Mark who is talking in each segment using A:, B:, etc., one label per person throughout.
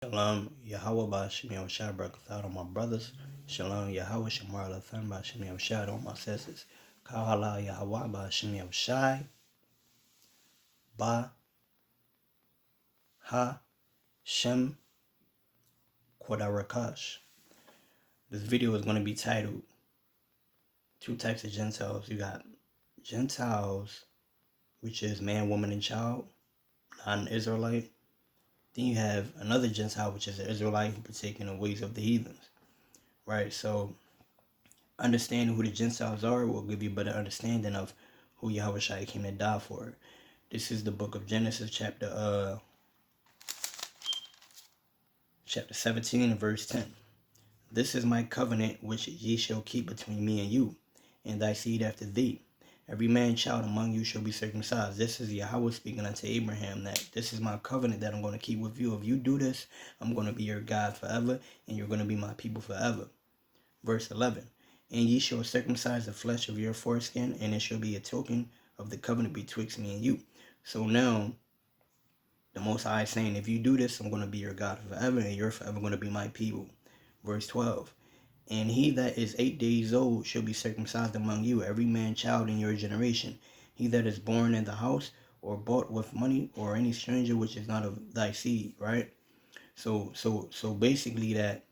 A: Shalom, Yahweh Bashim Yahushua Barakatah on my brothers. Shalom, Yahweh Shamar Lathan Bashim Yahushua on my sisters. Kahala Yahweh Bashim Yahushua Ba Ha Shem Kwadarakash. This video is going to be titled Two Types of Gentiles. You got Gentiles, which is man, woman, and child, non-Israelite. Then you have another Gentile, which is an Israelite who partake in the ways of the heathens. Right, so understanding who the Gentiles are will give you a better understanding of who Yahweh Shai came to die for. This is the book of Genesis, chapter 17, verse 10. This is my covenant which ye shall keep between me and you, and thy seed after thee. Every man child among you shall be circumcised. This is Yahweh speaking unto Abraham, that this is my covenant that I'm going to keep with you. If you do this, I'm going to be your God forever, and you're going to be my people forever. Verse 11. And ye shall circumcise the flesh of your foreskin, and it shall be a token of the covenant betwixt me and you. So now, the Most High is saying, if you do this, I'm going to be your God forever, and you're forever going to be my people. Verse 12. And he that is 8 days old shall be circumcised among you, every man child in your generation. He that is born in the house, or bought with money, or any stranger which is not of thy seed, right? So basically that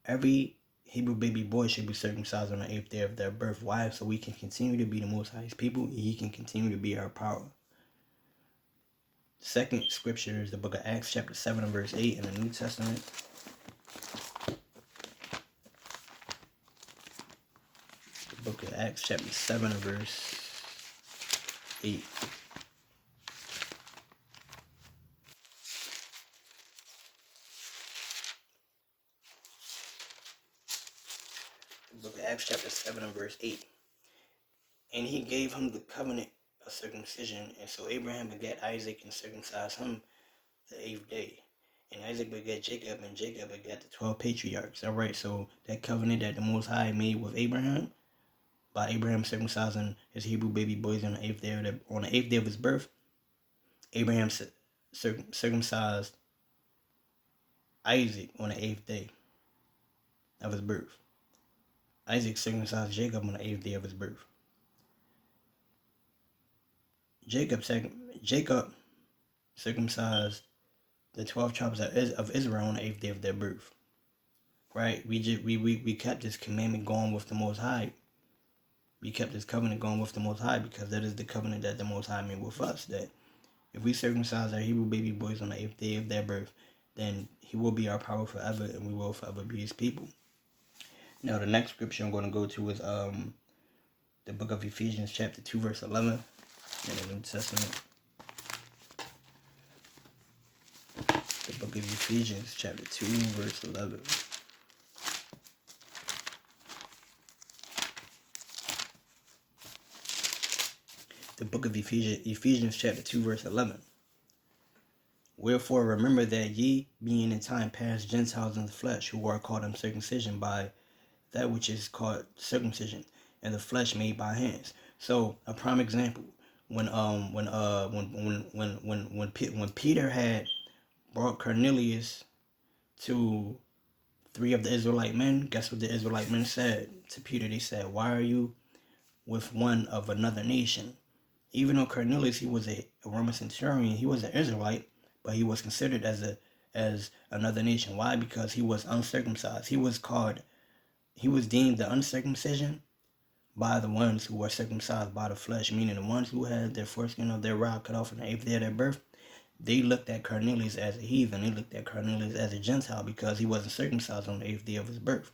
A: every Hebrew baby boy should be circumcised on the 8th day of their birth. Why? So we can continue to be the Most High's people, and he can continue to be our power. The second scripture is the book of Acts, chapter 7 and verse 8 in the New Testament. The book of Acts, chapter 7 and verse 8. The book of Acts, chapter 7 and verse 8. And he gave him the covenant of circumcision, and so Abraham begat Isaac and circumcised him the 8th day. And Isaac begat Jacob, and Jacob begat the 12 patriarchs. All right, so that covenant that the Most High made with Abraham, by Abraham circumcising his Hebrew baby boys on the 8th day of his birth, Abraham circumcised Isaac on the 8th day of his birth. Isaac circumcised Jacob on the 8th day of his birth. Jacob circumcised the 12 tribes of Israel on the 8th day of their birth. Right? We kept this commandment going with the Most High. We kept this covenant going with the Most High because that is the covenant that the Most High made with us. That if we circumcise our Hebrew baby boys on the 8th day of their birth, then he will be our power forever, and we will forever be his people. Now, the next scripture I'm going to go to is the book of Ephesians, chapter 2, verse 11 in the New Testament. The book of Ephesians, chapter 2, verse 11. The book of Ephesians, chapter 2, verse 11. Wherefore remember that ye, being in time past Gentiles in the flesh, who are called uncircumcision by that which is called circumcision, and the flesh made by hands. So a prime example, when Peter had brought Cornelius to 3 of the Israelite men, guess what the Israelite men said to Peter? They said, "Why are you with one of another nation?" Even though Cornelius, he was a Roman centurion, he was an Israelite, but he was considered as another nation. Why? Because he was uncircumcised. He was deemed the uncircumcision by the ones who were circumcised by the flesh, meaning the ones who had their foreskin of their rod cut off on the 8th day of their birth. They looked at Cornelius as a heathen. They looked at Cornelius as a Gentile because he wasn't circumcised on the 8th day of his birth.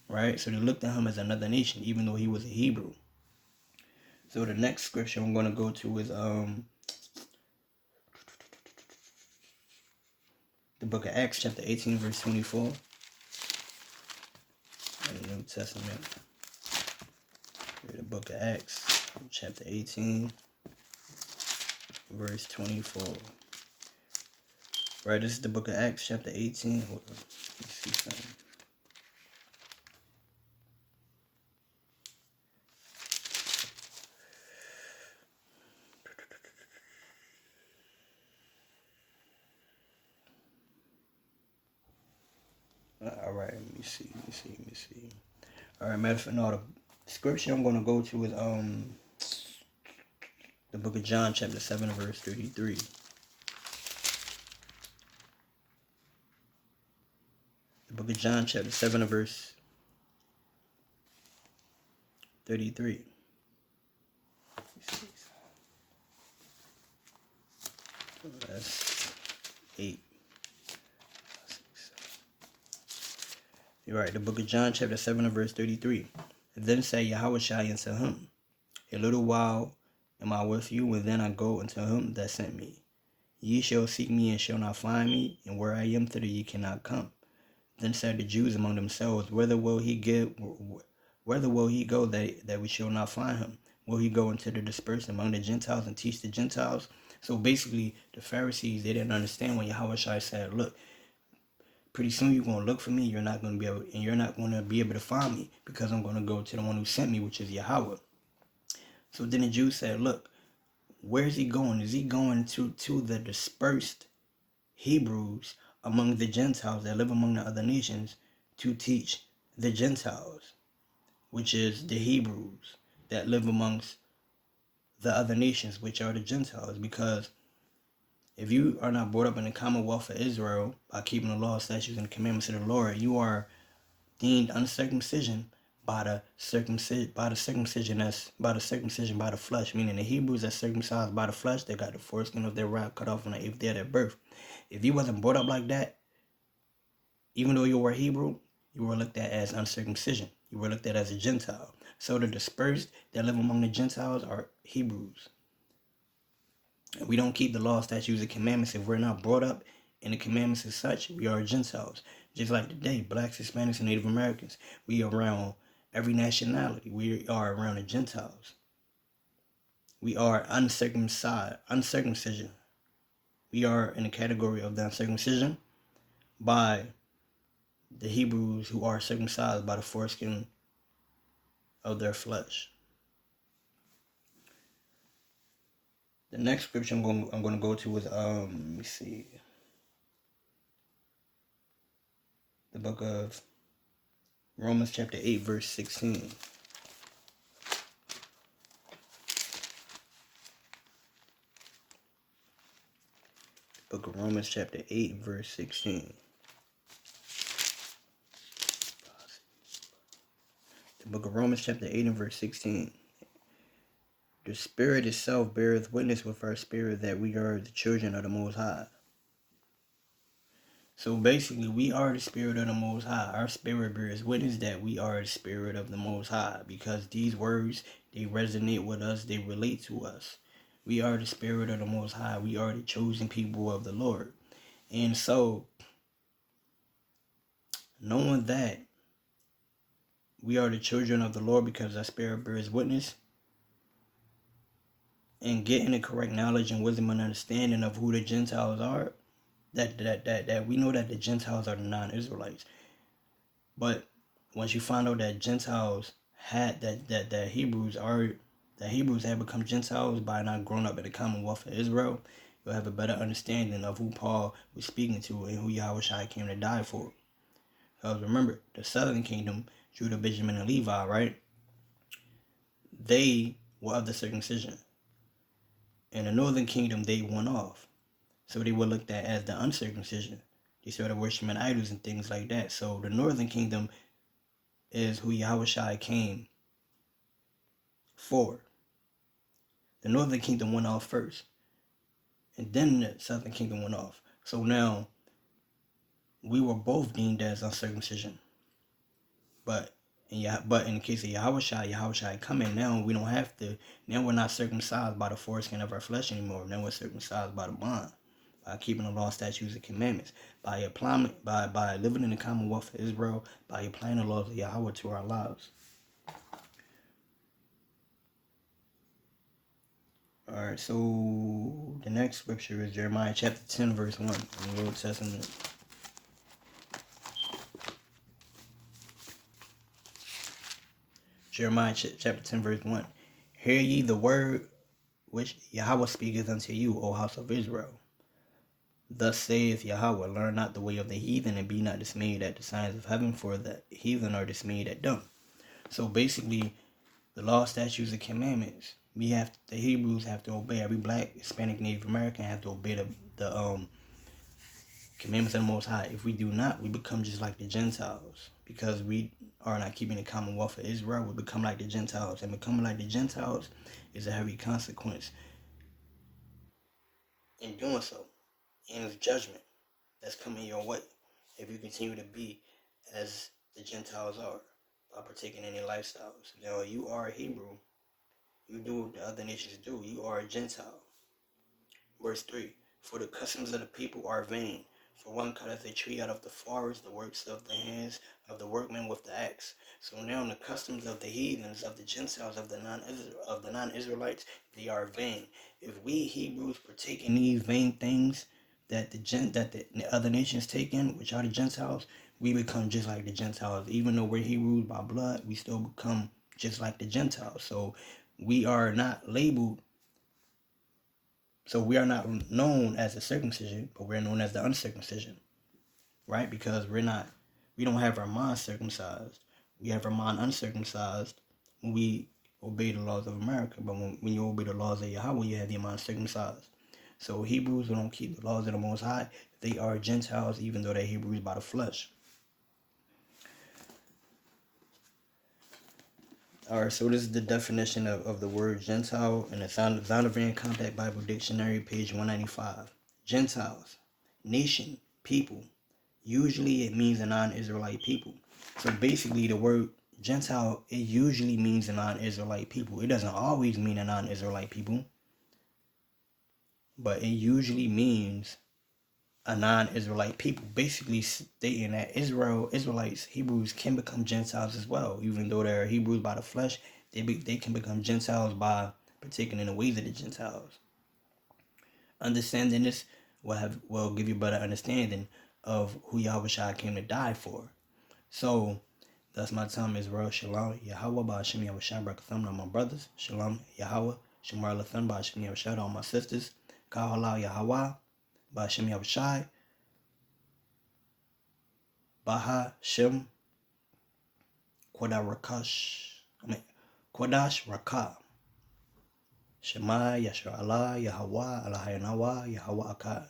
A: Right? So they looked at him as another nation, even though he was a Hebrew. So the next scripture I'm going to go to is the book of Acts, chapter 18, verse 24. In the New Testament. The book of Acts, chapter 18, verse 24. Right, this is the book of Acts, chapter 18. Hold on. Let's see something. All right, let me see. All right, matter of fact, no, the scripture I'm going to go to is the book of John, chapter 7, verse 33. The book of John, chapter 7, verse 33. That's 8. You're right. The book of John, chapter 7, verse 33. Then said Yahushua unto him, a little while am I with you, and then I go unto him that sent me. Ye shall seek me and shall not find me, and where I am thither ye cannot come. Then said the Jews among themselves, Whither will he go that we shall not find him? Will he go into the dispersed among the Gentiles and teach the Gentiles? So basically, the Pharisees, they didn't understand when Yahushua said, look, pretty soon you're going to look for me, you're not going to be able to find me, because I'm going to go to the one who sent me, which is Yahweh. So then the Jews said, look, where is he going? Is he going to the dispersed Hebrews among the Gentiles that live among the other nations to teach the Gentiles, which is the Hebrews that live amongst the other nations, which are the Gentiles? Because if you are not brought up in the commonwealth of Israel by keeping the law, statutes, and commandments of the Lord, you are deemed uncircumcision by the circumcision by the flesh, meaning the Hebrews that circumcised by the flesh, they got the foreskin of their right cut off on the 8th day of their birth. If you wasn't brought up like that, even though you were Hebrew, you were looked at as uncircumcision. You were looked at as a Gentile. So the dispersed that live among the Gentiles are Hebrews. And we don't keep the law, statutes, and commandments. If we're not brought up in the commandments as such, we are Gentiles. Just like today, blacks, Hispanics, and Native Americans, we are around every nationality. We are around the Gentiles. We are uncircumcision. We are in the category of the uncircumcision by the Hebrews who are circumcised by the foreskin of their flesh. The next scripture I'm going to go to is let me see, the book of Romans chapter 8 verse 16. The book of Romans chapter 8 verse 16. The book of Romans chapter 8 and verse 16. The Spirit itself beareth witness with our spirit that we are the children of the Most High. So basically, we are the Spirit of the Most High. Our spirit bears witness that we are the Spirit of the Most High, because these words, they resonate with us, they relate to us. We are the Spirit of the Most High. We are the chosen people of the Lord. And so, knowing that we are the children of the Lord because our spirit bears witness, and getting the correct knowledge and wisdom and understanding of who the Gentiles are, that we know that the Gentiles are the non-Israelites. But once you find out that Gentiles had that Hebrews had become Gentiles by not growing up in the Commonwealth of Israel, you'll have a better understanding of who Paul was speaking to and who Yahushua came to die for. Because remember, the southern kingdom, Judah, Benjamin, and Levi, right? They were of the circumcision. In the northern kingdom, they went off. So they were looked at as the uncircumcision. They started worshiping idols and things like that. So the northern kingdom is who Yahushua came for. The northern kingdom went off first. And then the southern kingdom went off. So now, we were both deemed as uncircumcision. But in the case of Yahushua coming, now we don't have to, now we're not circumcised by the foreskin of our flesh anymore. Now we're circumcised by the bond, by keeping the law, statutes, and commandments, by applying, by living in the Commonwealth of Israel, by applying the laws of Yahweh to our lives. Alright, so the next scripture is Jeremiah chapter 10 verse 1 in the Old Testament. Jeremiah chapter 10 verse 1. Hear ye the word which Yahweh speaketh unto you, O house of Israel. Thus saith Yahweh, learn not the way of the heathen, and be not dismayed at the signs of heaven, for the heathen are dismayed at them. So basically, the law, statutes, and commandments, the Hebrews have to obey. Every black, Hispanic, Native American have to obey the commandments of the Most High. If we do not, we become just like the Gentiles. Because we are not keeping the commonwealth of Israel, we become like the Gentiles. And becoming like the Gentiles is a heavy consequence in doing so. And it's judgment that's coming your way if you continue to be as the Gentiles are by partaking in their lifestyles. Now, you are a Hebrew. You do what the other nations do. You are a Gentile. Verse 3, for the customs of the people are vain. For one cutteth a tree out of the forest, the works of the hands of the workmen with the axe. So now the customs of the heathens, of the Gentiles, of the non-Israelites, they are vain. If we Hebrews partake in these vain things that the other nations take in, which are the Gentiles, we become just like the Gentiles. Even though we're Hebrews by blood, we still become just like the Gentiles. So we are not labeled. So we are not known as the circumcision, but we're known as the uncircumcision, right? Because we don't have our mind circumcised. We have our mind uncircumcised when we obey the laws of America. But when you obey the laws of Yahweh, you have your mind circumcised. So Hebrews who don't keep the laws of the Most High, they are Gentiles, even though they're Hebrews by the flesh. All right, so this is the definition of the word Gentile in the Zondervan Compact Bible Dictionary, page 195. Gentiles, nation, people. Usually it means a non-Israelite people. So basically the word Gentile, it usually means a non-Israelite people. It doesn't always mean a non-Israelite people, but it usually means a non-Israelite people, basically stating that Israelites, Hebrews can become Gentiles as well. Even though they're Hebrews by the flesh, they can become Gentiles by partaking in the ways of the Gentiles. Understanding this will give you better understanding of who Yahweh Shai came to die for. So that's my time, Israel. Shalom, Yahweh, Ba'ashem Yahweh Shai, Barakatham, all my brothers. Shalom, Yahweh, Shemar Lathan, Ba'ashem Yahweh Shai, all my sisters. Kahala Yahweh, Ba'ashem Yahweh Shai. Baha Shem Kodash Raka Shema Yashar Allah Yahweh Allah Yahweh Yahweh Akkad.